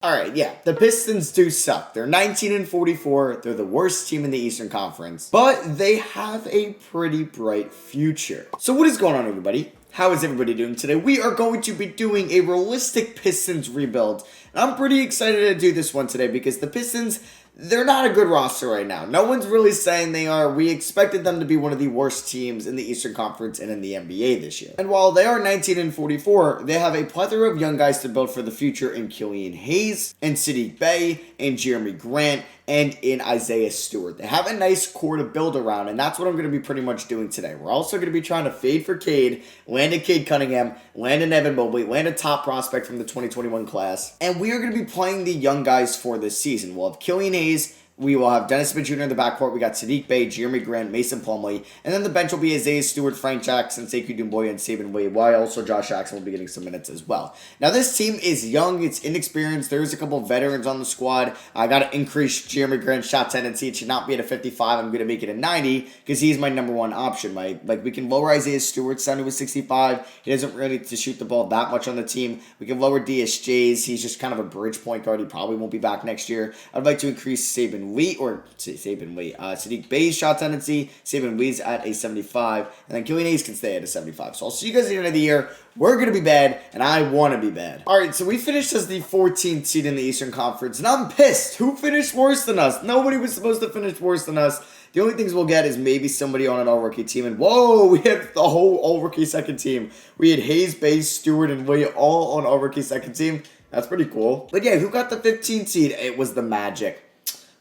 Alright, yeah, the Pistons do suck. They're 19-44, they're the worst team in the Eastern Conference, but they have a pretty bright future. So what is going on, everybody? How is everybody doing today? We are going to be doing a realistic Pistons rebuild, and I'm pretty excited to do this one today because the Pistons, they're not a good roster right now. No one's really saying they are. We expected them to be one of the worst teams in the Eastern Conference and in the NBA this year. And while they are 19-44, they have a plethora of young guys to build for the future in Killian Hayes, and Saddiq Bey, and Jeremy Grant, and in Isaiah Stewart. They have a nice core to build around, and that's what I'm going to be pretty much doing today. We're also going to be trying to fade for Cade, land a Cade Cunningham, land an Evan Mobley, land a top prospect from the 2021 class, and we are going to be playing the young guys for this season. We'll have Killian Hayes, we will have Dennis Smith Jr. in the backcourt. We got Saddiq Bey, Jeremy Grant, Mason Plumlee. And then the bench will be Isaiah Stewart, Frank Jackson, Sekou Doumbouya, and Saban Wade. While also Josh Jackson will be getting some minutes as well. Now, this team is young. It's inexperienced. There's a couple of veterans on the squad. I got to increase Jeremy Grant's shot tendency. It should not be at a 55. I'm going to make it a 90 because he's my number one option. We can lower Isaiah Stewart's down to a 65. He doesn't really need to shoot the ball that much on the team. We can lower DSJ's. He's just kind of a bridge point guard. He probably won't be back next year. I'd like to increase Saddiq Bey's shot tendency. Saban Weed's at a 75. And then Killian Hayes can stay at a 75. So I'll see you guys at the end of the year. We're going to be bad, and I want to be bad. Alright, so we finished as the 14th seed in the Eastern Conference, and I'm pissed. Who finished worse than us? Nobody was supposed to finish worse than us. The only things we'll get is maybe somebody on an all-rookie team. And whoa, we had the whole all-rookie second team. We had Hayes, Bey, Stewart, and Wade all on all-rookie second team. That's pretty cool. But yeah, who got the 15th seed? It was the Magic.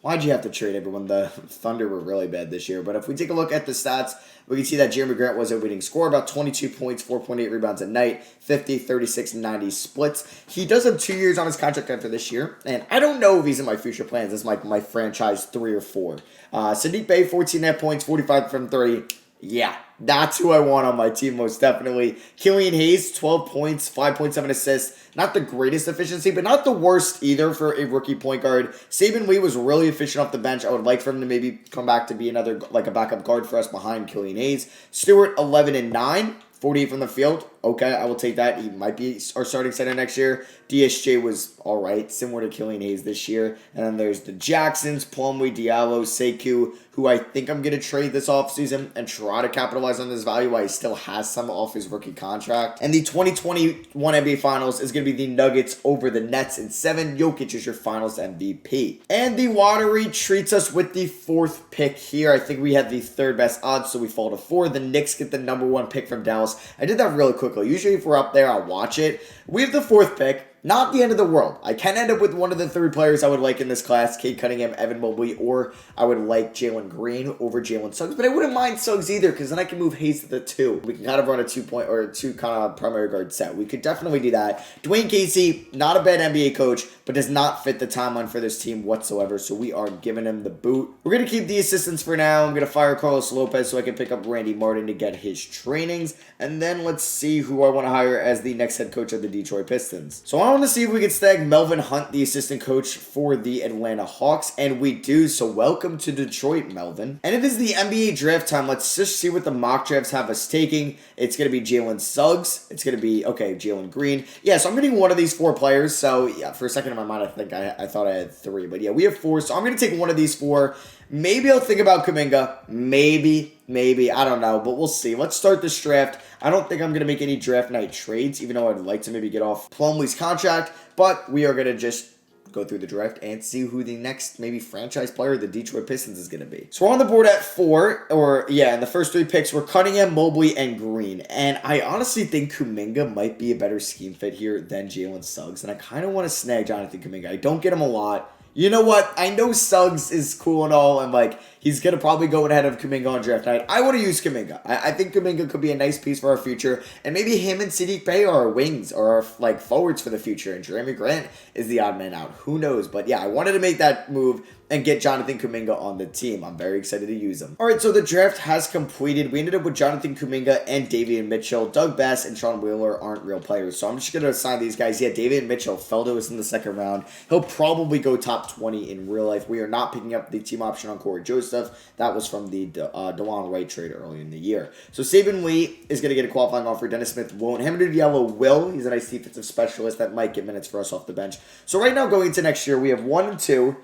Why'd you have to trade everyone? The Thunder were really bad this year. But if we take a look at the stats, we can see that Jeremy Grant was a leading scorer, about 22 points, 4.8 rebounds a night, 50, 36, 90 splits. He does have 2 years on his contract after this year, and I don't know if he's in my future plans as my franchise 3 or 4. Saddiq Bey, 14 net points, 45 from 30. Yeah, that's who I want on my team most definitely. Killian Hayes, 12 points, 5.7 assists. Not the greatest efficiency, but not the worst either for a rookie point guard. Saban Lee was really efficient off the bench. I would like for him to maybe come back to be another, like a backup guard for us behind Killian Hayes. Stewart, 11 and 9. 48 from the field. Okay, I will take that. He might be our starting center next year. DSJ was all right, similar to Killian Hayes this year. And then there's the Jacksons, Plumlee, Diallo, Sekou, who I think I'm going to trade this offseason and try to capitalize on this value while he still has some off his rookie contract. And the 2021 NBA Finals is going to be the Nuggets over the Nets in 7. Jokic is your Finals MVP. And the lottery treats us with the 4th pick here. I think we had the 3rd best odds, so we fall to 4. The Knicks get the number 1 pick from Dallas. I did that really quickly. Usually if we're up there, I'll watch it. We have the 4th pick. Not the end of the world. I can end up with one of the 3 players I would like in this class, Cade Cunningham, Evan Mobley, or I would like Jalen Green over Jalen Suggs. But I wouldn't mind Suggs either, because then I can move Hayes to the 2. We can kind of run a 2-point or a 2 kind of primary guard set. We could definitely do that. Dwayne Casey, not a bad NBA coach, but does not fit the timeline for this team whatsoever, so we are giving him the boot. We're going to keep the assistants for now. I'm going to fire Carlos Lopez so I can pick up Randy Martin to get his trainings, and then let's see who I want to hire as the next head coach of the Detroit Pistons. So I want to see if we can snag Melvin Hunt, the assistant coach for the Atlanta Hawks, and we do, so welcome to Detroit, Melvin. And it is the NBA draft time. Let's just see what the mock drafts have us taking. It's going to be Jalen Suggs. It's going to be, okay, Jalen Green. Yeah, so I'm getting one of these 4 players, so yeah, for a second in my mind, I thought I had 3, but yeah, we have 4, so I'm going to take one of these 4. Maybe I'll think about Kuminga. Maybe, I don't know, but we'll see. Let's start this draft. I don't think I'm going to make any draft night trades, even though I'd like to maybe get off Plumlee's contract, but we are going to just go through the draft and see who the next maybe franchise player of the Detroit Pistons is going to be. So we're on the board at 4, and the first 3 picks were Cunningham, Mobley, and Green. And I honestly think Kuminga might be a better scheme fit here than Jalen Suggs, and I kind of want to snag Jonathan Kuminga. I don't get him a lot. You know what? I know Suggs is cool and all, and he's going to probably go ahead of Kuminga on draft night. I want to use Kuminga. I think Kuminga could be a nice piece for our future, and maybe him and Saddiq Bey are our wings or our forwards for the future, and Jeremy Grant is the odd man out. Who knows? But yeah, I wanted to make that move and get Jonathan Kuminga on the team. I'm very excited to use him. Alright, so the draft has completed. We ended up with Jonathan Kuminga and Davion Mitchell. Doug Bass and Sean Wheeler aren't real players, so I'm just going to assign these guys. Yeah, Davion Mitchell fell to us in the 2nd round. He'll probably go top top 20 in real life. We are not picking up the team option on Corey Joseph. That was from the DeJuan Wright trade earlier in the year. So Saben Lee is going to get a qualifying offer. Dennis Smith won't. Hamidou Diallo will. He's a nice defensive specialist that might get minutes for us off the bench. So right now going into next year, we have 1 and 2,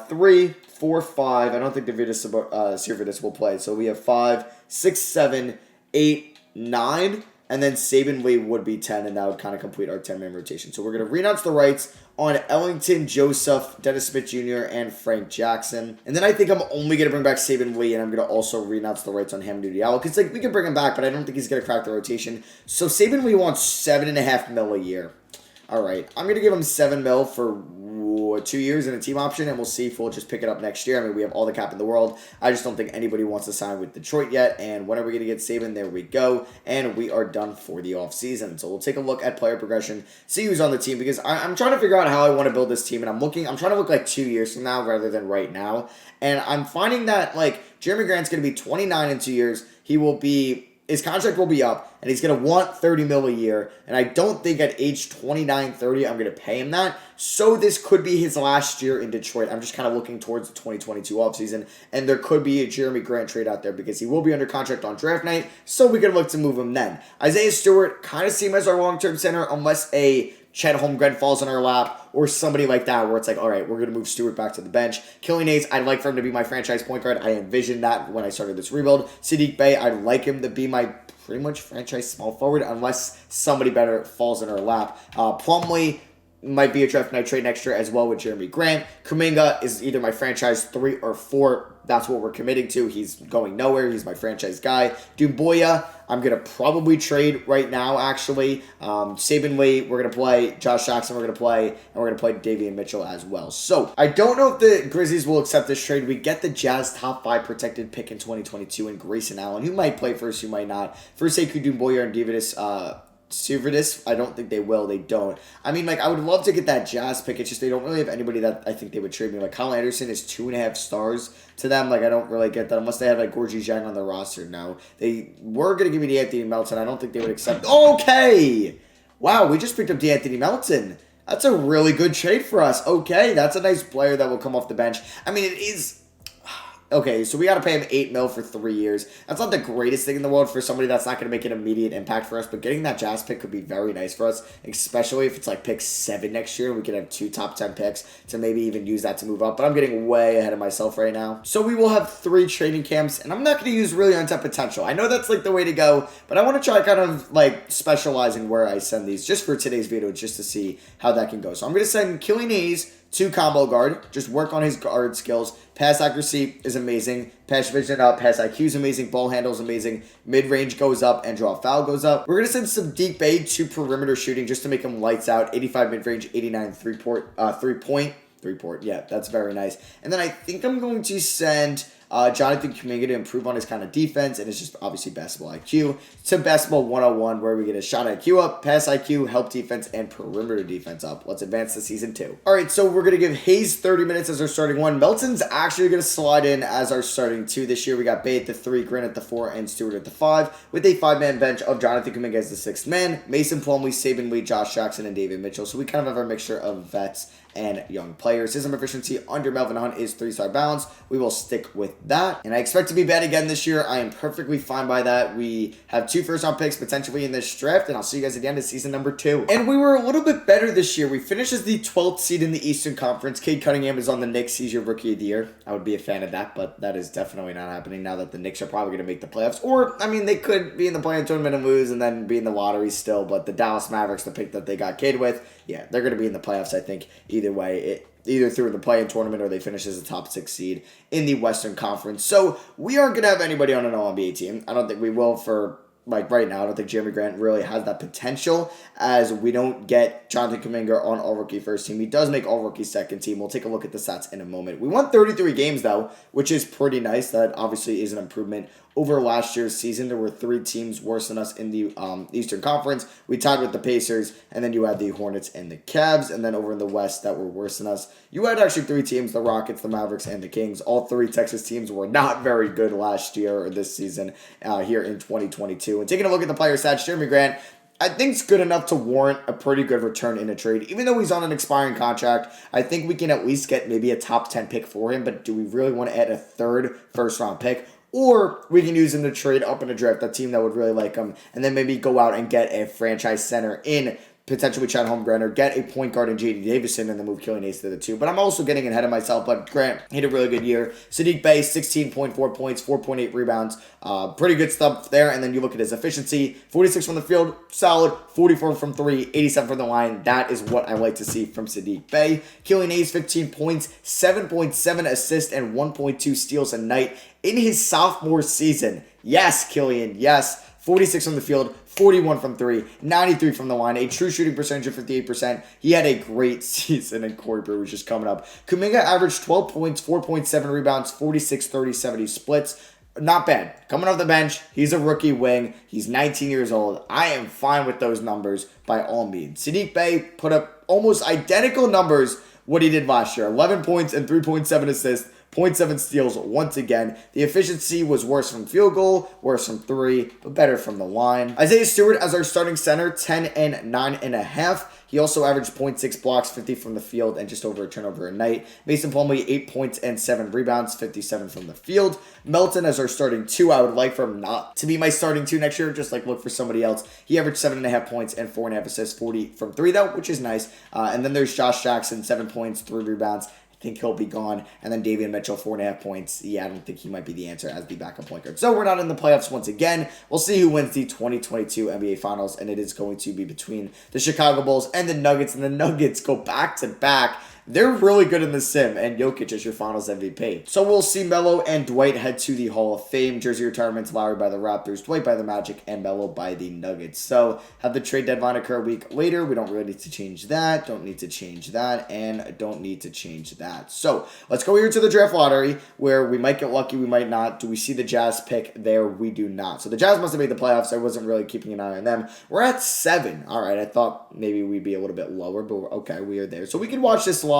3, 4, 5. I don't think Sirvidis will play. So we have 5, 6, 7, 8, 9. And then Saben Lee would be 10, and that would kind of complete our 10-man rotation. So we're going to renounce the rights on Ellington, Joseph, Dennis Smith Jr., and Frank Jackson. And then I think I'm only going to bring back Saben Lee, and I'm going to also renounce the rights on Hamidou Diallo. Because we can bring him back, but I don't think he's going to crack the rotation. So Saben Lee wants $7.5 million a year. All right, I'm going to give him $7 million for 2 years in a team option, and we'll see if we'll just pick it up next year. I mean, we have all the cap in the world. I just don't think anybody wants to sign with Detroit yet, and when are we going to get Saben? There we go, and we are done for the offseason. So we'll take a look at player progression, see who's on the team, because I'm trying to figure out how I want to build this team, and I'm trying to look like 2 years from now rather than right now, and I'm finding that, like, Jeremy Grant's going to be 29 in 2 years. His contract will be up, and he's going to want $30 million a year, and I don't think at age 29, 30, I'm going to pay him that. So this could be his last year in Detroit. I'm just kind of looking towards the 2022 offseason, and there could be a Jeremy Grant trade out there because he will be under contract on draft night, so we can look to move him then. Isaiah Stewart, kind of see him as our long-term center unless a Chet Holmgren falls in our lap, or somebody like that, where it's like, all right, we're going to move Stewart back to the bench. Killian Hayes, I'd like for him to be my franchise point guard. I envisioned that when I started this rebuild. Sadiq Bey, I'd like him to be my pretty much franchise small forward, unless somebody better falls in our lap. Plumlee might be a draft night trade next year as well with Jeremy Grant. Kuminga is either my franchise 3 or 4. That's what we're committing to. He's going nowhere. He's my franchise guy. Dumboya, I'm going to probably trade right now, actually. Saben Lee, we're going to play. Josh Jackson, we're going to play. And we're going to play Davian Mitchell as well. So, I don't know if the Grizzlies will accept this trade. We get the Jazz top 5 protected pick in 2022 and Grayson Allen, who might play first, who might not. First, Sekou Dumboya and Sirvidis, I don't think they will. They don't. I mean, like, I would love to get that Jazz pick. It's just they don't really have anybody that I think they would trade me. Like, Kyle Anderson is 2.5 stars to them. Like, I don't really get that unless they have, like, Gorgie Zhang on the roster now. They were going to give me DeAnthony Melton. I don't think they would accept. Okay! Wow, we just picked up DeAnthony Melton. That's a really good trade for us. Okay, that's a nice player that will come off the bench. I mean, it is... Okay, so we got to pay him $8 million for 3 years. That's not the greatest thing in the world for somebody that's not going to make an immediate impact for us, but getting that Jazz pick could be very nice for us, especially if it's like pick 7 next year. We could have 2 top 10 picks to maybe even use that to move up, but I'm getting way ahead of myself right now. So we will have 3 training camps, and I'm not going to use really untapped potential. I know that's like the way to go, but I want to try kind of like specializing where I send these just for today's video, just to see how that can go. So I'm going to send Killian Hayes to combo guard, just work on his guard skills. Pass accuracy is amazing. Pass vision up. Pass IQ is amazing. Ball handle is amazing. Mid-range goes up and draw foul goes up. We're going to send some Sadiq Bey to perimeter shooting just to make him lights out. 85 mid-range, 89 three-point. Yeah, that's very nice. And then I think I'm going to send Jonathan Kuminga to improve on his kind of defense, and it's just obviously basketball IQ, to basketball 101, where we get a shot IQ up, pass IQ, help defense, and perimeter defense up. Let's advance to season 2. All right, so we're going to give Hayes 30 minutes as our starting 1. Melton's actually going to slide in as our starting 2 this year. We got Bey at the 3, Grant at the 4, and Stewart at the 5, with a 5-man bench of Jonathan Kuminga as the 6th man, Mason Plumlee, Saben Lee, Josh Jackson, and David Mitchell. So we kind of have our mixture of vets and young players. System efficiency under Melvin Hunt is 3-star balance. We will stick with that. And I expect to be bad again this year. I am perfectly fine by that. We have 2 first-round picks potentially in this draft, and I'll see you guys at the end of season number 2. And we were a little bit better this year. We finished as the 12th seed in the Eastern Conference. Cade Cunningham is on the Knicks. He's your rookie of the year. I would be a fan of that, but that is definitely not happening now that the Knicks are probably going to make the playoffs. Or, I mean, they could be in the play-in tournament and lose and then be in the lottery still, but the Dallas Mavericks, the pick that they got Cade with, yeah, they're going to be in the playoffs, I think, either way. Either through the play-in tournament or they finish as a top 6 seed in the Western Conference. So we aren't going to have anybody on an All-NBA team. I don't think we will for, like, right now. I don't think Jeremy Grant really has that potential, as we don't get Jonathan Kuminga on All-Rookie first team. He does make All-Rookie second team. We'll take a look at the stats in a moment. We won 33 games, though, which is pretty nice. That obviously is an improvement over last year's season. There were 3 teams worse than us in the Eastern Conference. We tied with the Pacers, and then you had the Hornets and the Cavs, and then over in the West that were worse than us, you had actually 3 teams, the Rockets, the Mavericks, and the Kings. All 3 Texas teams were not very good last year or this season here in 2022. And taking a look at the player stats, Jeremy Grant, I think it's good enough to warrant a pretty good return in a trade. Even though he's on an expiring contract, I think we can at least get maybe a top 10 pick for him. But do we really want to add a third first-round pick? Or we can use him to trade up in a draft, a team that would really like him, and then maybe go out and get a franchise center in potentially Chet Holmgren, or get a point guard in J.D. Davison and then move Killian Hayes to the 2. But I'm also getting ahead of myself. But Grant had a really good year. Saddiq Bey, 16.4 points, 4.8 rebounds. Pretty good stuff there. And then you look at his efficiency, 46 from the field, solid, 44 from 3, 87 from the line. That is what I like to see from Saddiq Bey. Killian Hayes, 15 points, 7.7 assists, and 1.2 steals a night in his sophomore season. Yes, Killian, yes. 46 from the field, 41 from 3, 93 from the line, a true shooting percentage of 58%. He had a great season, and Corey Brewer was just coming up. Kuminga averaged 12 points, 4.7 rebounds, 46, 30, 70 splits. Not bad. Coming off the bench, he's a rookie wing. He's 19 years old. I am fine with those numbers by all means. Saddiq Bey put up almost identical numbers what he did last year. 11 points and 3.7 assists. 0.7 steals once again. The efficiency was worse from field goal, worse from 3, but better from the line. Isaiah Stewart as our starting center, 10 and 9.5. He also averaged 0.6 blocks, 50 from the field, and just over a turnover a night. Mason Plumlee, 8 points and 7 rebounds, 57 from the field. Melton as our starting 2. I would like for him not to be my starting 2 next year, just like look for somebody else. He averaged 7.5 points and 4.5 assists, 40 from 3 though, which is nice. And then there's Josh Jackson, 7 points, 3 rebounds. Think he'll be gone. And then Davion Mitchell, 4.5 points. Yeah, I don't think he might be the answer as the backup point guard. So we're not in the playoffs once again. We'll see who wins the 2022 NBA Finals, and it is going to be between the Chicago Bulls and the Nuggets, and the Nuggets go back to back. They're really good in the sim, and Jokic is your Finals MVP. So we'll see Melo and Dwight head to the Hall of Fame. Jersey retirements, Lowry by the Raptors, Dwight by the Magic, and Melo by the Nuggets. So have the trade deadline occur a week later. We don't really need to change that. Don't need to change that, and don't need to change that. So let's go here to the draft lottery, where we might get lucky, we might not. Do we see the Jazz pick there? We do not. So the Jazz must have made the playoffs. I wasn't really keeping an eye on them. We're at 7. All right, I thought maybe we'd be a little bit lower, but okay, we are there. So we can watch this live,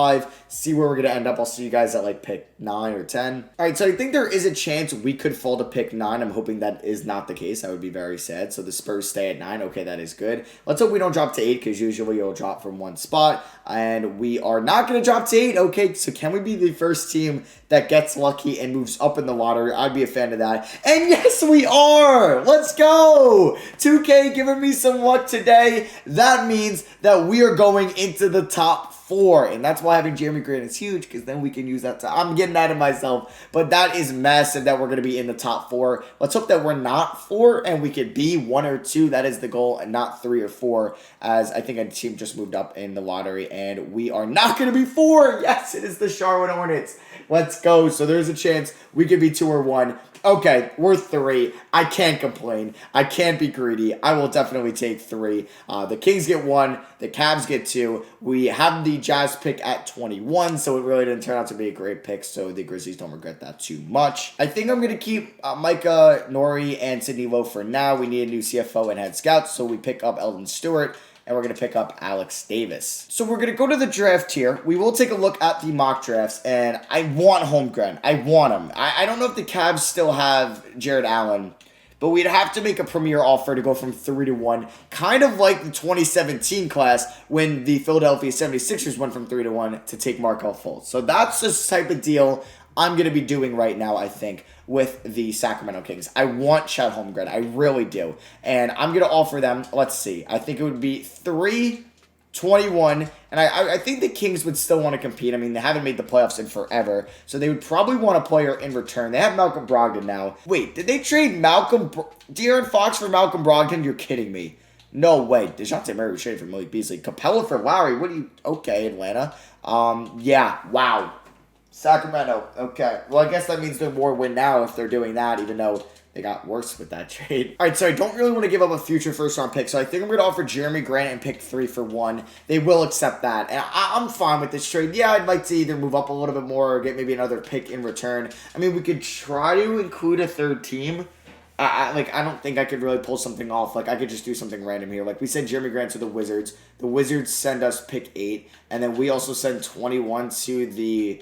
see where we're going to end up. I'll see you guys at like pick 9 or 10. All right, so I think there is a chance we could fall to pick 9. I'm hoping that is not the case. That would be very sad. So the Spurs stay at 9. Okay, that is good. Let's hope we don't drop to 8, because usually you'll drop from one spot. And we are not going to drop to 8. Okay, so can we be the first team that gets lucky and moves up in the lottery? I'd be a fan of that. And yes, we are! Let's go! 2K giving me some luck today. That means that we are going into the top 4. And that's why having Jeremy Grant is huge, because then we can use that to... I'm getting out of myself. But that is massive that we're going to be in the top 4. Let's hope that we're not 4 and we could be 1 or 2. That is the goal, and not 3 or 4, as I think a team just moved up in the lottery. And we are not going to be 4. Yes, it is the Charlotte Hornets. Let's go. So there's a chance we could be 2 or 1. Okay, we're 3. I can't complain. I can't be greedy. I will definitely take 3. The Kings get 1. The Cavs get 2. We have the Jazz pick at 21, so it really didn't turn out to be a great pick, so the Grizzlies don't regret that too much. I think I'm going to keep Micah, Nori, and Sidney Lowe for now. We need a new CFO and head scout, so we pick up Eldon Stewart. And we're going to pick up Alex Davis. So we're going to go to the draft here. We will take a look at the mock drafts. And I want Holmgren. I want him. I don't know if the Cavs still have Jared Allen. But we'd have to make a premier offer to go from 3 to 1. Kind of like the 2017 class when the Philadelphia 76ers went from 3 to 1 to take Markelle Fultz. So that's the type of deal I'm going to be doing right now, I think, with the Sacramento Kings. I want Chet Holmgren. I really do. And I'm going to offer them, let's see, I think it would be 3-21. And I think the Kings would still want to compete. I mean, they haven't made the playoffs in forever. So they would probably want a player in return. They have Malcolm Brogdon now. Wait, did they trade De'Aaron Fox for Malcolm Brogdon? You're kidding me. No way. DeJounte Murray was traded for Malik Beasley. Capella for Lowry. What do you... Okay, Atlanta. Yeah, wow. Sacramento. Okay. Well, I guess that means they're more win now if they're doing that, even though they got worse with that trade. All right, so I don't really want to give up a future first-round pick, so I think I'm going to offer Jeremy Grant and pick 3 for 1. They will accept that, and I'm fine with this trade. Yeah, I'd like to either move up a little bit more or get maybe another pick in return. I mean, we could try to include a third team. I don't think I could really pull something off. Like, I could just do something random here. Like, we send Jeremy Grant to the Wizards. The Wizards send us pick 8, and then we also send 21 to the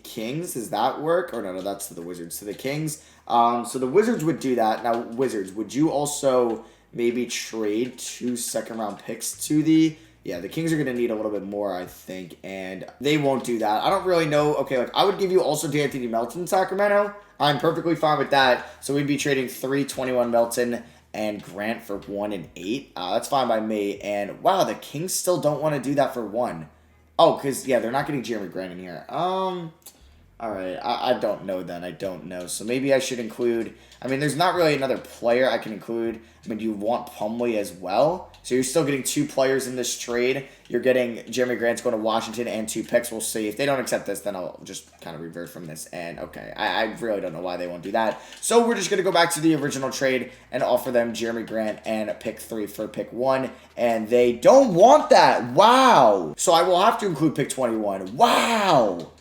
Kings. Does that work? Or no, that's to the Wizards. To the Kings. So the Wizards would do that. Now, Wizards, would you also maybe trade 2 second-round picks to the... Yeah, the Kings are going to need a little bit more, I think, and they won't do that. I don't really know. Okay, like, I would give you also D'Anthony Melton, Sacramento. I'm perfectly fine with that. So we'd be trading 3-21 Melton and Grant for 1 and 8. That's fine by me. And, wow, the Kings still don't want to do that for 1. Oh, because, yeah, they're not getting Jeremy Grant in here. All right, I don't know then. I don't know. So maybe I should include... I mean, there's not really another player I can include. I mean, do you want Plumlee as well? So you're still getting 2 players in this trade. You're getting Jeremy Grant's going to Washington and 2 picks. We'll see. If they don't accept this, then I'll just kind of revert from this. And, okay, I really don't know why they won't do that. So we're just going to go back to the original trade and offer them Jeremy Grant and pick 3 for pick 1. And they don't want that. Wow. So I will have to include pick 21. Wow.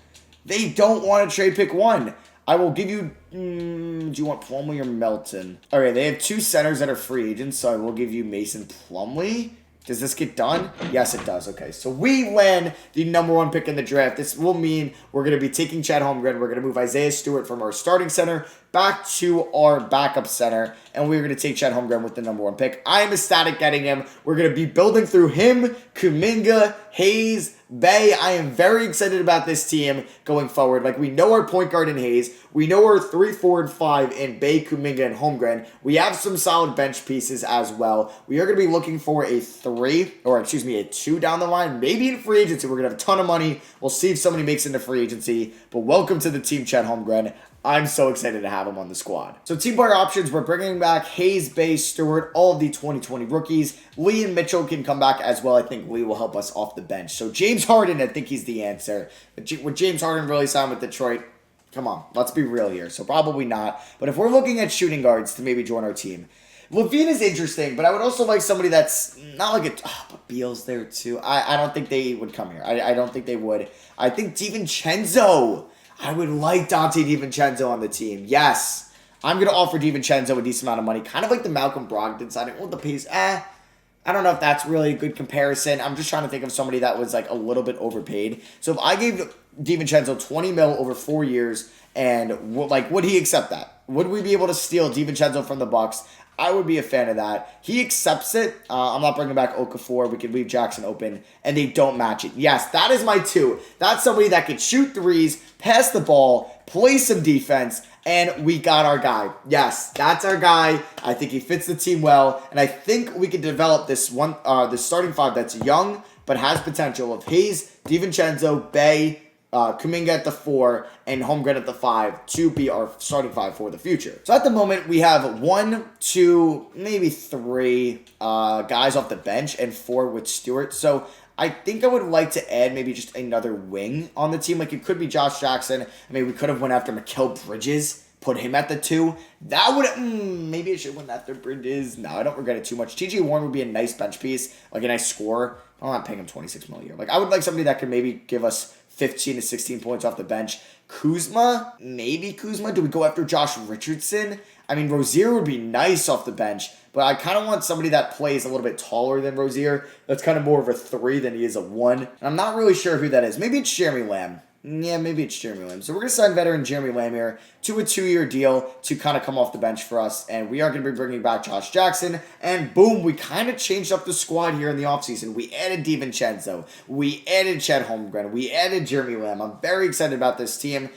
They don't want to trade pick 1. I will give you... do you want Plumlee or Melton? Okay, they have 2 centers that are free agents, so I will give you Mason Plumlee. Does this get done? Yes, it does. Okay, so we win the #1 pick in the draft. This will mean we're going to be taking Chet Holmgren. We're going to move Isaiah Stewart from our starting center back to our backup center, and we're going to take Chet Holmgren with the #1 pick. I am ecstatic getting him. We're going to be building through him, Kuminga, Hayes, Bay. I am very excited about this team going forward. Like, we know our point guard in Hayes. We know our 3, 4, and 5 in Bay, Kuminga, and Holmgren. We have some solid bench pieces as well. We are going to be looking for a 2 down the line, maybe in free agency. We're going to have a ton of money. We'll see if somebody makes it into free agency. But welcome to the team, Chet Holmgren. I'm so excited to have him on the squad. So team player options, we're bringing back Hayes, Bay, Stewart, all of the 2020 rookies. Lee and Mitchell can come back as well. I think Lee will help us off the bench. So James Harden, I think he's the answer. Would James Harden really sign with Detroit? Come on, let's be real here. So probably not. But if we're looking at shooting guards to maybe join our team, Levine is interesting, but I would also like somebody that's not like a... Oh, but Beal's there too. I don't think they would come here. I don't think they would. I think DiVincenzo... I would like Dante DiVincenzo on the team. Yes. I'm going to offer DiVincenzo a decent amount of money. Kind of like the Malcolm Brogdon signing. Well, the piece, I don't know if that's really a good comparison. I'm just trying to think of somebody that was like a little bit overpaid. So if I gave DiVincenzo 20 mil over 4 years, and would he accept that? Would we be able to steal DiVincenzo from the Bucks? I would be a fan of that. He accepts it. I'm not bringing back Okafor. We could leave Jackson open, and they don't match it. Yes, that is my 2. That's somebody that could shoot threes, pass the ball, play some defense, and we got our guy. Yes, that's our guy. I think he fits the team well, and I think we can develop this starting 5 that's young but has potential of Hayes, DiVincenzo, Bay, Kuminga at the 4, and Holmgren at the 5 to be our starting 5 for the future. So at the moment, we have 1, 2, maybe 3 guys off the bench and 4 with Stewart. So I think I would like to add maybe just another wing on the team. Like, it could be Josh Jackson. I mean, we could have went after Mikal Bridges, put him at the 2. That would... maybe I should went after Bridges. No, I don't regret it too much. TJ Warren would be a nice bench piece, like a nice scorer. I'm not paying him $26 million a year. Like, I would like somebody that could maybe give us 15 to 16 points off the bench. Kuzma? Maybe Kuzma? Do we go after Josh Richardson? I mean, Rozier would be nice off the bench, but I kind of want somebody that plays a little bit taller than Rozier. That's kind of more of a 3 than he is a 1. And I'm not really sure who that is. Maybe it's Jeremy Lamb. Yeah, maybe it's Jeremy Lamb. So we're going to sign veteran Jeremy Lamb here to a 2-year deal to kind of come off the bench for us. And we are going to be bringing back Josh Jackson. And boom, we kind of changed up the squad here in the offseason. We added DiVincenzo. We added Chet Holmgren. We added Jeremy Lamb. I'm very excited about this team.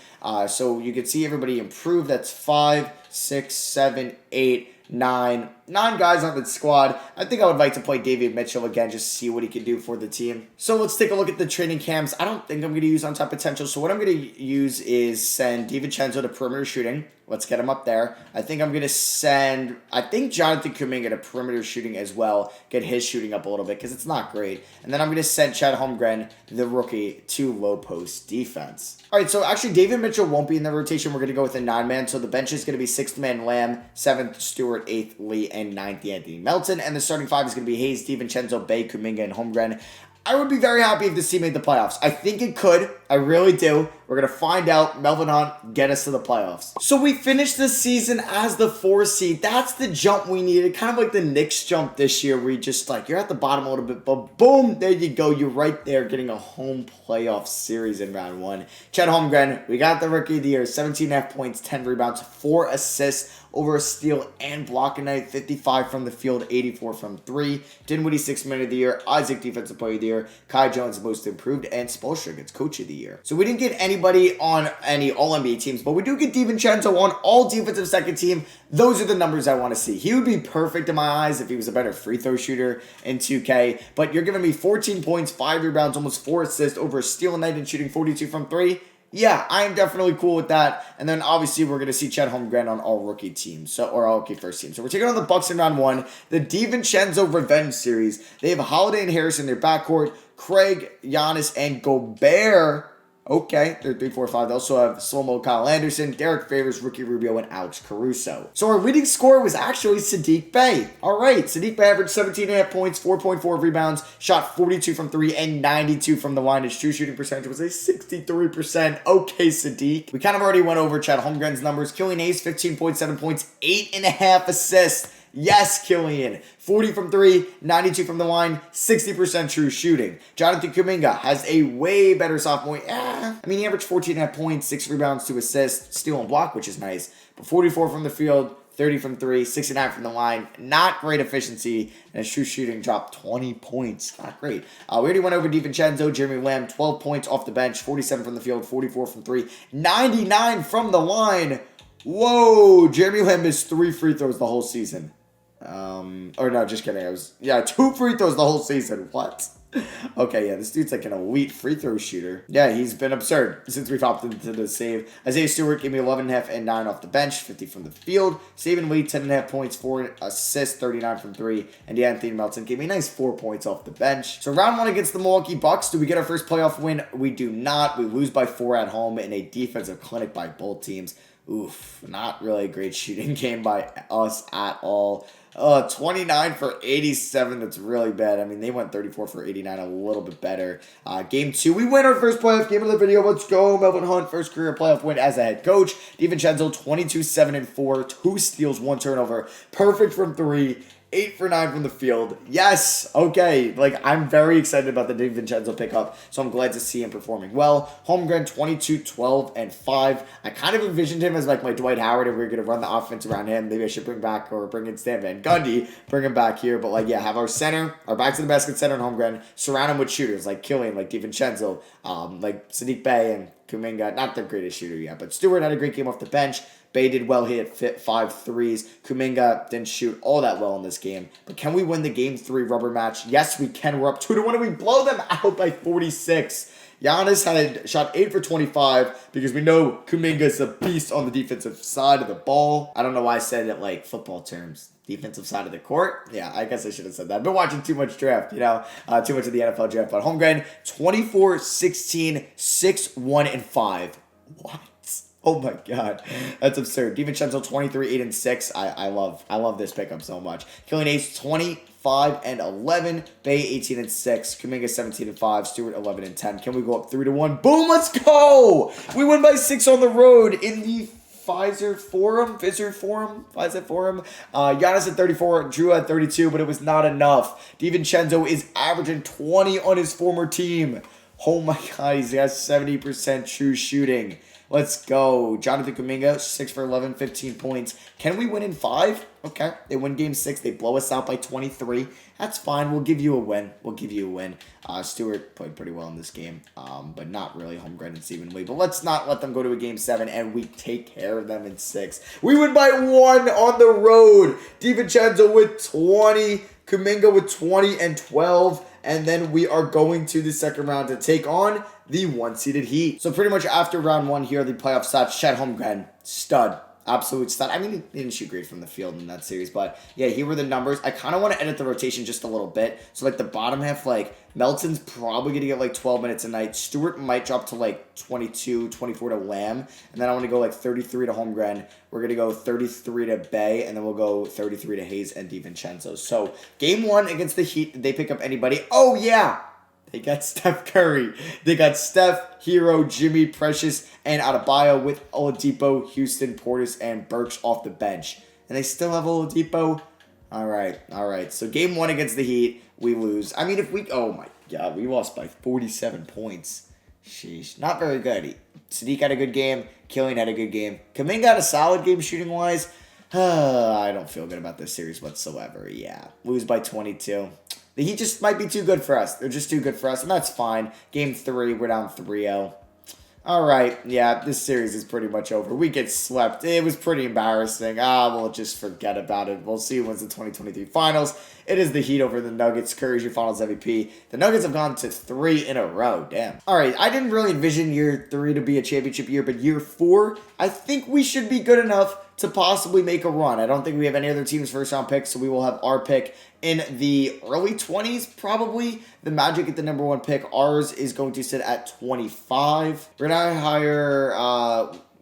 So you can see everybody improve. That's 5, 6, 7, 8, 9 guys on the squad. I think I would like to play David Mitchell again, just see what he can do for the team. So let's take a look at the training camps. I don't think I'm going to use on-top potential. So what I'm going to use is send DiVincenzo to perimeter shooting. Let's get him up there. I think I'm going to send, Jonathan Kuminga to perimeter shooting as well. Get his shooting up a little bit because it's not great. And then I'm going to send Chet Holmgren, the rookie, to low post defense. All right, so actually David Mitchell won't be in the rotation. We're going to go with a 9-man. So the bench is going to be 6th man Lamb, 7th Stewart, 8th Lee, and 9th Anthony Melton. And the starting 5 is going to be Hayes, DiVincenzo, Bay, Kuminga, and Holmgren. I would be very happy if this team made the playoffs. I think it could. I really do. We're going to find out. Melvin Hunt, get us to the playoffs. So we finished the season as the 4 seed. That's the jump we needed. Kind of like the Knicks jump this year where you just like, you're at the bottom a little bit, but boom, there you go. You're right there getting a home playoff series in round 1. Chet Holmgren, we got the rookie of the year, 17.5 points, 10 rebounds, 4 assists, over a steal and block a night, 55 from the field, 84 from 3. Dinwiddie, 6th man of the year. Isaac, defensive player of the year. Kai Jones, most improved. And Spoelstra gets coach of the year. So we didn't get anybody on any All-NBA teams, but we do get DiVincenzo on all defensive second team. Those are the numbers I want to see. He would be perfect in my eyes if he was a better free throw shooter in 2K, but you're giving me 14 points, 5 rebounds, almost 4 assists, over a steal a night and shooting 42 from 3. Yeah, I am definitely cool with that. And then obviously we're going to see Chet Holmgren on all rookie teams, or all rookie first team. So we're taking on the Bucks in round 1, the DiVincenzo Revenge Series. They have Holiday and Harris in their backcourt, Craig, Giannis, and Gobert. Okay, they're 3, 4, 5. They also have slow-mo Kyle Anderson, Derek Favors, Ricky Rubio, and Alex Caruso. So our leading scorer was actually Saddiq Bey. All right, Saddiq Bey averaged 17.5 points, 4.4 rebounds, shot 42 from 3, and 92 from the line. His true shooting percentage was a 63%. Okay, Saddiq. We kind of already went over Chet Holmgren's numbers. Killian Hayes, 15.7 points, 8.5 assists. Yes, Killian. 40 from 3, 92 from the line, 60% true shooting. Jonathan Kuminga has a way better sophomore. He averaged 14.5 points, 6 rebounds, 2 assists, steal and block, which is nice. But 44 from the field, 30 from 3, 69 from the line. Not great efficiency, and his true shooting dropped 20 points. Not great. We already went over DiVincenzo, Jeremy Lamb, 12 points off the bench, 47 from the field, 44 from 3, 99 from the line. Whoa, Jeremy Lamb missed 3 free throws the whole season. Or no, just kidding. 2 free throws the whole season. What? Okay, yeah, this dude's like an elite free throw shooter. Yeah, he's been absurd since we've opted into the save. Isaiah Stewart gave me 11.5 and 9 off the bench, 50 from the field. Saban Lee, 10.5 points, 4 assists, 39 from 3. And Anthony Melton gave me a nice 4 points off the bench. So round 1 against the Milwaukee Bucks. Do we get our first playoff win? We do not. We lose by 4 at home in a defensive clinic by both teams. Oof, not really a great shooting game by us at all. 29 for 87, that's really bad. They went 34 for 89, a little bit better. Game 2, we win our first playoff game of the video. Let's go. Melvin Hunt, first career playoff win as a head coach. DiVincenzo, 22, 7, and 4, 2 steals, 1 turnover. Perfect from 3. 8 for 9 from the field. Yes. Okay. I'm very excited about the DiVincenzo pickup, so I'm glad to see him performing well. Holmgren, 22, 12, and 5. I kind of envisioned him as my Dwight Howard, if we were going to run the offense around him. Maybe I should bring in Stan Van Gundy, bring him back here. But, have our center, our back to the basket center in Holmgren, surround him with shooters like Killian, like DiVincenzo, like Saddiq Bey and Kuminga. Not the greatest shooter yet, but Stewart had a great game off the bench. Bey did well. He hit 5 threes. Kuminga didn't shoot all that well in this game. But can we win the Game 3 rubber match? Yes, we can. We're up 2-1 and we blow them out by 46. Giannis had shot 8 for 25 because we know Kuminga's a beast on the defensive side of the ball. I don't know why I said it like football terms. Defensive side of the court? Yeah, I guess I should have said that. I've been watching too much draft, too much of the NFL draft. But Holmgren, 24, 16, 6, 1, and 5. What? Oh my God, that's absurd. DiVincenzo 23, 8, and 6. I love this pickup so much. Killian Hayes 25 and 11. Bey 18 and 6. Kuminga 17 and 5. Stewart 11 and 10. Can we go up 3-1? Boom, let's go! We win by 6 on the road in the Pfizer Forum. Giannis at 34, Drew at 32, but it was not enough. DiVincenzo is averaging 20 on his former team. Oh my God, he has 70% true shooting. Let's go. Jonathan Kuminga, 6 for 11, 15 points. Can we win in 5? Okay. They win game 6. They blow us out by 23. That's fine. We'll give you a win. Stewart played pretty well in this game, but not really Holmgren and Stephen Lee. But let's not let them go to a game 7, and we take care of them in 6. We win by 1 on the road. DiVincenzo with 20. Kuminga with 20 and 12. And then we are going to the second round to take on the 1-seeded Heat. So pretty much after round 1 here, the playoff stats, Chet Holmgren, stud. Absolute stud. He didn't shoot great from the field in that series, but yeah, here were the numbers. I kind of want to edit the rotation just a little bit. So the bottom half, Melton's probably going to get 12 minutes a night. Stewart might drop to 22, 24 to Lamb. And then I want to go 33 to Holmgren. We're going to go 33 to Bey, and then we'll go 33 to Hayes and DiVincenzo. So game 1 against the Heat, did they pick up anybody? Oh yeah! They got Steph Curry. They got Steph, Hero, Jimmy, Precious, and Adebayo with Oladipo, Houston, Portis, and Burks off the bench. And they still have Oladipo. All right. So game 1 against the Heat, we lose. I mean, oh my God, we lost by 47 points. Sheesh. Not very good. Sadiq had a good game. Killian had a good game. Kuminga had a solid game shooting-wise. I don't feel good about this series whatsoever. Yeah. Lose by 22. The Heat just might be too good for us. They're just too good for us, and that's fine. Game 3, we're down 3-0. All right, yeah, this series is pretty much over. We get swept. It was pretty embarrassing. We'll just forget about it. We'll see who wins the 2023 Finals. It is the Heat over the Nuggets. Curry's your Finals MVP. The Nuggets have gone to 3 in a row. Damn. All right, I didn't really envision year 3 to be a championship year, but year 4, I think we should be good enough to possibly make a run. I don't think we have any other team's first-round picks, so we will have our pick in the early 20s, probably. The Magic at the number 1 pick. Ours is going to sit at 25. We're going to hire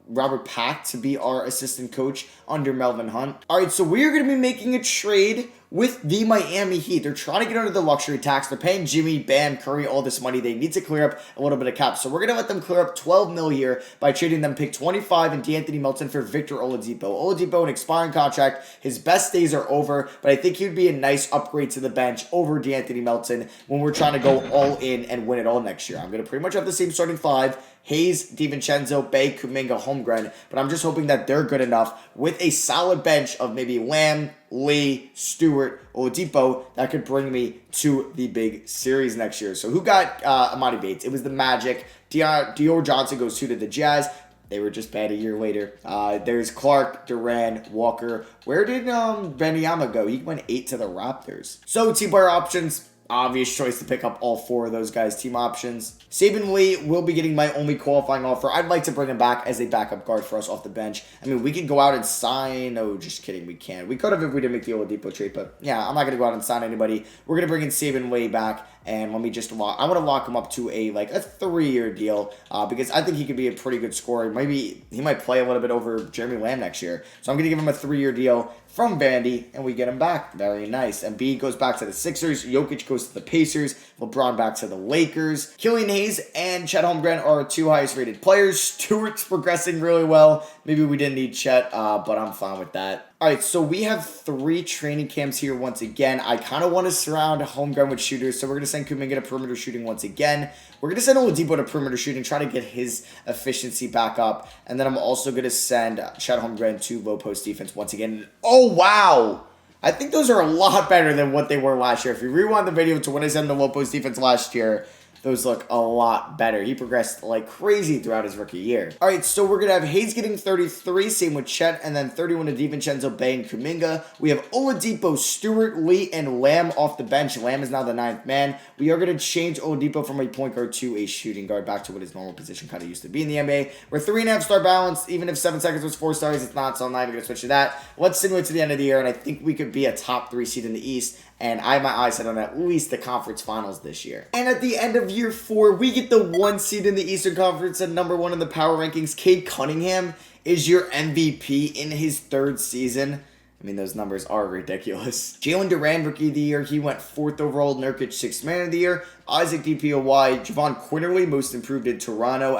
Robert Pack to be our assistant coach under Melvin Hunt. All right, so we're going to be making a trade with the Miami Heat. They're trying to get under the luxury tax. They're paying Jimmy, Bam, Curry all this money. They need to clear up a little bit of cap. So we're going to let them clear up $12 million here by trading them pick 25 and D'Anthony Melton for Victor Oladipo. Oladipo, an expiring contract. His best days are over, but I think he'd be a nice upgrade to the bench over D'Anthony Melton when we're trying to go all in and win it all next year. I'm going to pretty much have the same starting 5. Hayes, DiVincenzo, Bay, Kuminga, Holmgren, but I'm just hoping that they're good enough with a solid bench of maybe Lamb, Lee, Stewart, Oladipo that could bring me to the big series next year. So who got Amani Bates? It was the Magic. Dior Johnson goes to the Jazz. They were just bad a year later. There's Clark, Duran, Walker. Where did Benyama go? He went 8 to the Raptors. So team player options. Obvious choice to pick up all 4 of those guys' team options. Saban Lee will be getting my only qualifying offer. I'd like to bring him back as a backup guard for us off the bench. I mean, we could go out and sign. No, just kidding. We can't. We could have if we didn't make the Oladipo trade, but yeah, I'm not going to go out and sign anybody. We're going to bring in Saban Lee back, and let me just lock. I want to lock him up to a 3-year deal because I think he could be a pretty good scorer. Maybe he might play a little bit over Jeremy Lamb next year. So I'm going to give him a 3-year deal from Vandy, and we get him back. Very nice. Embiid goes back to the Sixers. Jokic goes to the Pacers. LeBron back to the Lakers. Killian Hayes and Chet Holmgren are our 2 highest rated players. Stewart's progressing really well. Maybe we didn't need Chet, but I'm fine with that. All right, so we have 3 training camps here once again. I kind of want to surround Holmgren with shooters, so we're going to send Kuminga to perimeter shooting once again. We're going to send Oladipo to perimeter shooting, try to get his efficiency back up. And then I'm also going to send Chet Holmgren to low post defense once again. Oh, wow! I think those are a lot better than what they were last year. If you rewind the video to when I sent the low post defense last year, those look a lot better. He progressed like crazy throughout his rookie year. All right, so we're going to have Hayes getting 33, same with Chet, and then 31 to DiVincenzo, Bay, and Kuminga. We have Oladipo, Stewart, Lee, and Lamb off the bench. Lamb is now the 9th man. We are going to change Oladipo from a point guard to a shooting guard, back to what his normal position kind of used to be in the NBA. We're 3.5-star balance. Even if 7 seconds was 4 stars, it's not, so I'm not even going to switch to that. Let's simulate to the end of the year, and I think we could be a top 3 seed in the East. And I have my eyes set on at least the conference finals this year. And at the end of year 4, we get the 1 seed in the Eastern Conference and number 1 in the power rankings. Cade Cunningham is your MVP in his 3rd season. I mean, those numbers are ridiculous. Jalen Duran, Rookie of the Year. He went 4th overall. Nurkic, 6th Man of the Year. Isaac DPOY. Javon Quinterly, Most Improved in Toronto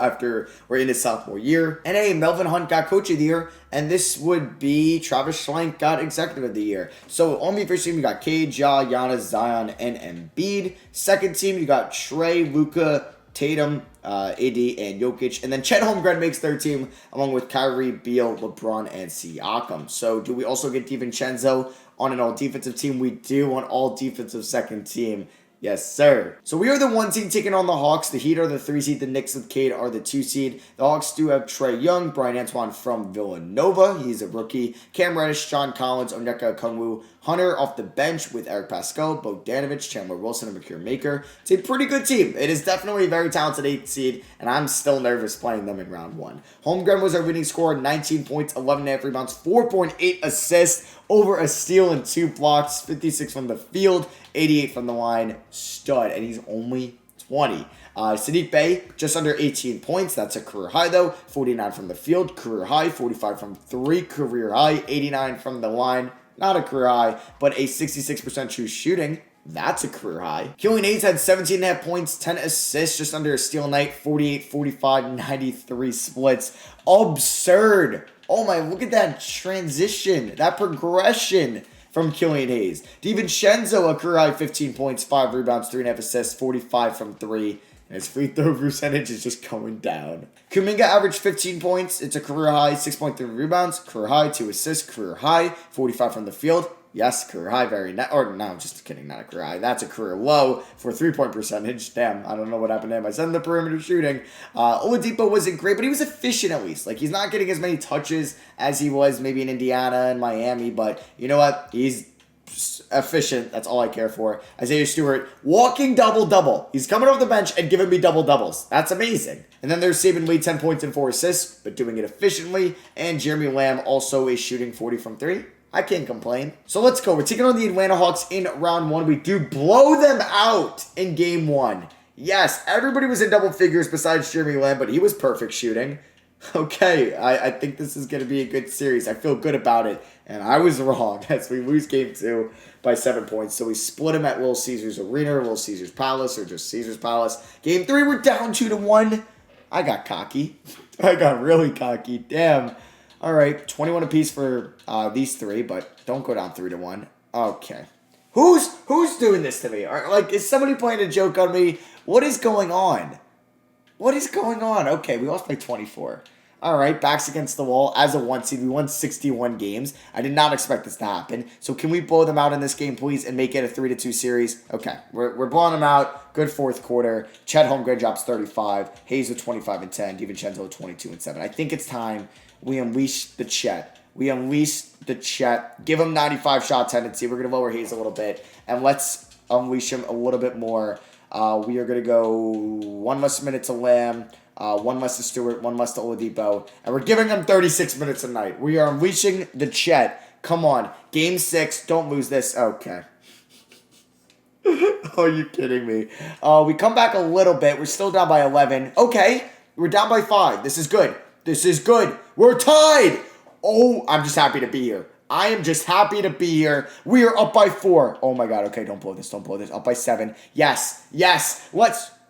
in his sophomore year. And hey, Melvin Hunt got Coach of the Year. And this would be Travis Schlenk got Executive of the Year. So on the first team, you got Cade, Ja, Giannis, Zion, and Embiid. Second team, you got Trey, Luka, Tatum, AD, and Jokic. And then Chet Holmgren makes 3rd team, along with Kyrie, Beal, LeBron, and Siakam. So do we also get DiVincenzo on an all-defensive team? We do on all-defensive 2nd team. Yes, sir. So we are the 1 seed taking on the Hawks. The Heat are the 3 seed. The Knicks with Cade are the 2 seed. The Hawks do have Trae Young, Brian Antoine from Villanova. He's a rookie. Cam Reddish, John Collins, Onyeka Okongwu, Hunter off the bench with Eric Pascal, Bogdanovich, Chandler Wilson, and Makir Maker. It's a pretty good team. It is definitely a very talented 8th seed, and I'm still nervous playing them in round 1. Holmgren was our leading scorer, 19 points, 11.5 rebounds, 4.8 assists, over a steal and 2 blocks, 56 from the field, 88 from the line. Stud, and he's only 20. Sadiq Bey, just under 18 points. That's a career high, though. 49 from the field, career high. 45 from 3, career high. 89 from the line. Not a career high, but a 66% true shooting. That's a career high. Killian Hayes had 17.5 points, 10 assists, just under a steal night, 48, 45, 93 splits. Absurd. Oh my, look at that transition, that progression from Killian Hayes. DiVincenzo, a career high 15 points, 5 rebounds, 3.5 assists, 45 from 3. And his free throw percentage is just going down. Kuminga averaged 15 points. It's a career high, 6.3 rebounds, career high, 2 assists, career high, 45 from the field. Yes, career high, no, just kidding, not a career high. That's a career low for 3-point percentage. Damn, I don't know what happened to him. I said in the perimeter shooting. Oladipo wasn't great, but he was efficient at least. Like, he's not getting as many touches as he was maybe in Indiana and Miami, but you know what? He's efficient. That's all I care for. Isaiah Stewart, walking double-double. He's coming off the bench and giving me double-doubles. That's amazing. And then there's Saben Lee, 10 points and 4 assists, but doing it efficiently. And Jeremy Lamb also is shooting 40 from 3. I can't complain. So let's go. We're taking on the Atlanta Hawks in round 1. We do blow them out in game 1. Yes, everybody was in double figures besides Jeremy Lamb, but he was perfect shooting. Okay, I think this is going to be a good series. I feel good about it, and I was wrong as we lose game 2 by 7 points. So we split them at Little Caesars Arena, or Little Caesars Palace, or just Caesars Palace. Game 3, we're down 2-1. I got cocky. I got really cocky. Damn. All right, 21 apiece for these 3, but don't go down 3-1. Okay. Who's doing this to me? Like, is somebody playing a joke on me? What is going on? What is going on? Okay, we lost by 24. All right, backs against the wall. As a 1 seed, we won 61 games. I did not expect this to happen. So can we blow them out in this game, please, and make it a 3-2 series? Okay, we're blowing them out. Good fourth quarter. Chet Holmgren drops 35. Hayes with 25 and 10. DiVincenzo with 22 and 7. I think it's time we unleash the Chet. We unleash the Chet. Give him 95 shot tendency. We're going to lower Hayes a little bit. And let's unleash him a little bit more. We are going to go 1 less minute to Lamb, 1 less to Stewart, 1 less to Oladipo. And we're giving them 36 minutes a night. We are unleashing the Chet. Come on. Game 6. Don't lose this. Okay. Are you kidding me? We come back a little bit. We're still down by 11. Okay. We're down by 5. This is good. This is good. We're tied. Oh, I'm just happy to be here. I am just happy to be here. We are up by 4. Oh my God. Okay, don't blow this. Don't blow this. Up by 7. Yes. Yes.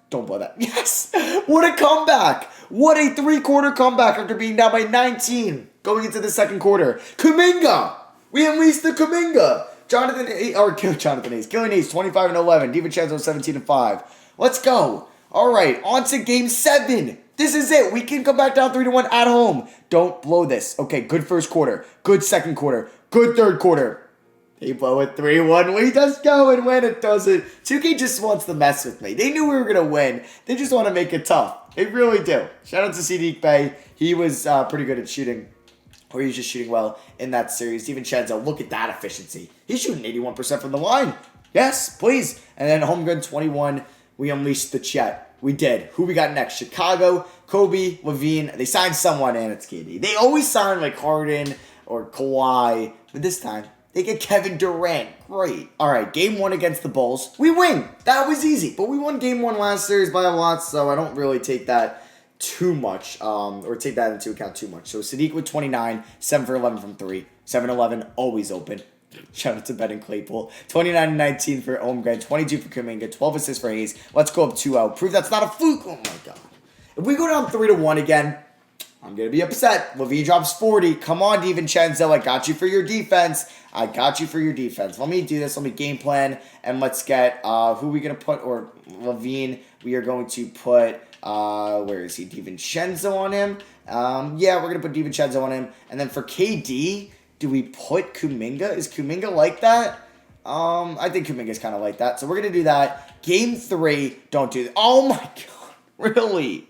Don't blow that. Yes. What a comeback. What a 3-quarter comeback after being down by 19 going into the second quarter. Kuminga. We unleashed the Kuminga. Jonathan Hayes. Killian Hayes, 25 and 11. DiVincenzo, 17 and 5. Let's go. All right. On to game 7. This is it. We can come back down 3-1 at home. Don't blow this. Okay, good first quarter. Good second quarter. Good third quarter. They blow it 3-1. We just go and win. It doesn't. 2K just wants to mess with me. They knew we were going to win. They just want to make it tough. They really do. Shout out to Sadiq Bey. He was pretty good at shooting. Or he was just shooting well in that series. DiVincenzo, look at that efficiency. He's shooting 81% from the line. Yes, please. And then Holmgren, 21. We unleashed the Chet. We did. Who we got next? Chicago, Kobe, Levine. They signed someone, and it's KD. They always sign like Harden or Kawhi, but this time they get Kevin Durant. Great. All right, game 1 against the Bulls. We win. That was easy, but we won game 1 last series by a lot, so I don't really take that too much, or take that into account too much. So Sadiq with 29, 7 for 11 from 3, 7-11, always open. Shout out to Ben and Claypool. 29 and 19 for Holmgren. 22 for Kuminga. 12 assists for Hayes. Let's go up 2-0. Prove that's not a fluke. Oh my God. If we go down 3-1 again, I'm going to be upset. Levine drops 40. Come on, DiVincenzo. I got you for your defense. I got you for your defense. Let me do this. Let me game plan. And let's get, who are we going to put? Or Levine. We are going to put, where is he? DiVincenzo on him. Yeah, we're going to put DiVincenzo on him. And then for KD, do we put Kuminga? Is Kuminga like that? I think Kuminga's kind of like that. So we're going to do that. Game 3, don't do that. Oh my God. Really?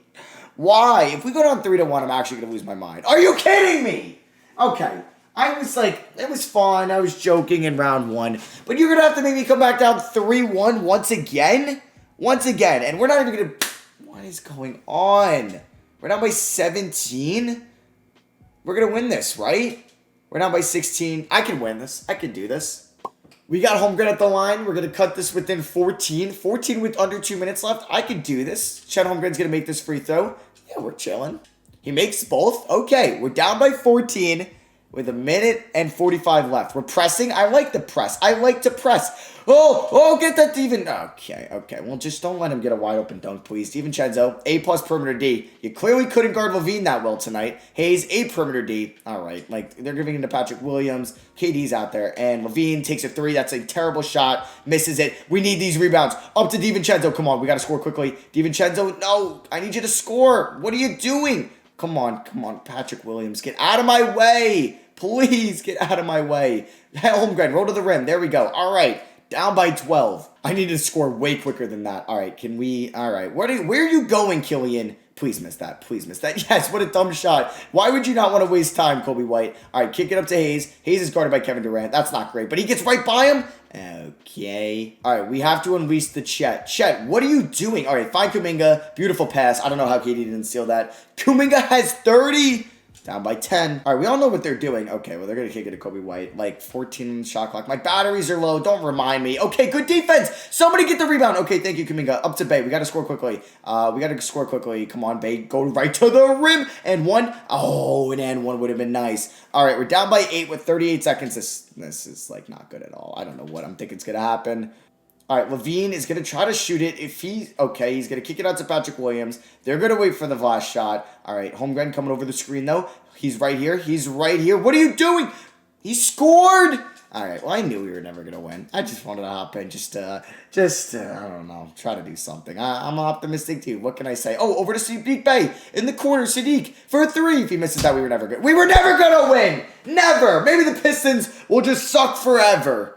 Why? If we go down 3-1, I'm actually going to lose my mind. Are you kidding me? Okay. I was like, it was fun. I was joking in round 1. But you're going to have to make me come back down 3-1 once again? Once again. And we're not even going to... What is going on? We're down by 17? We're going to win this, right? We're down by 16. I can win this. I can do this. We got Holmgren at the line. We're going to cut this within 14. 14 with under 2 minutes left. I can do this. Chet Holmgren's going to make this free throw. Yeah, we're chilling. He makes both. Okay, we're down by 14 with a minute and 45 left. We're pressing. I like the press. I like to press. Oh, get that even. Okay. Well, just don't let him get a wide open dunk, please. DiVincenzo, A+ perimeter D. You clearly couldn't guard Levine that well tonight. Hayes, A perimeter D. All right, like they're giving it to Patrick Williams. KD's out there, and Levine takes a 3. That's a terrible shot. Misses it. We need these rebounds. Up to DiVincenzo. Come on, we got to score quickly. DiVincenzo, no, I need you to score. What are you doing? Come on, Patrick Williams, get out of my way. Please get out of my way. Holmgren, roll to the rim. There we go. All right. Down by 12. I need to score way quicker than that. All right, can we? All right, where are you going, Killian? Please miss that. Please miss that. Yes, what a dumb shot. Why would you not want to waste time, Kobe White? All right, kick it up to Hayes. Hayes is guarded by Kevin Durant. That's not great, but he gets right by him. Okay. All right, we have to unleash the Chet. Chet, what are you doing? All right, find Kuminga. Beautiful pass. I don't know how KD didn't steal that. Kuminga has 30. Down by 10. All right, we all know what they're doing. Okay, well, they're going to kick it to Kobe White. Like, 14 shot clock. My batteries are low. Don't remind me. Okay, good defense. Somebody get the rebound. Okay, thank you, Kuminga. Up to Bay. We got to score quickly. Come on, Bay. Go right to the rim. And one. Oh, and one would have been nice. All right, we're down by 8 with 38 seconds. This is, like, not good at all. I don't know what I'm thinking is going to happen. All right, Levine is going to try to shoot it. If he's going to kick it out to Patrick Williams. They're going to wait for the last shot. All right, Holmgren coming over the screen, though. He's right here. What are you doing? He scored. All right, well, I knew we were never going to win. I just wanted to hop in I don't know, try to do something. I'm optimistic, too. What can I say? Oh, over to Sadiq Bey in the corner. Sadiq for a 3. If he misses that, we were never going to win. Never. Maybe the Pistons will just suck forever.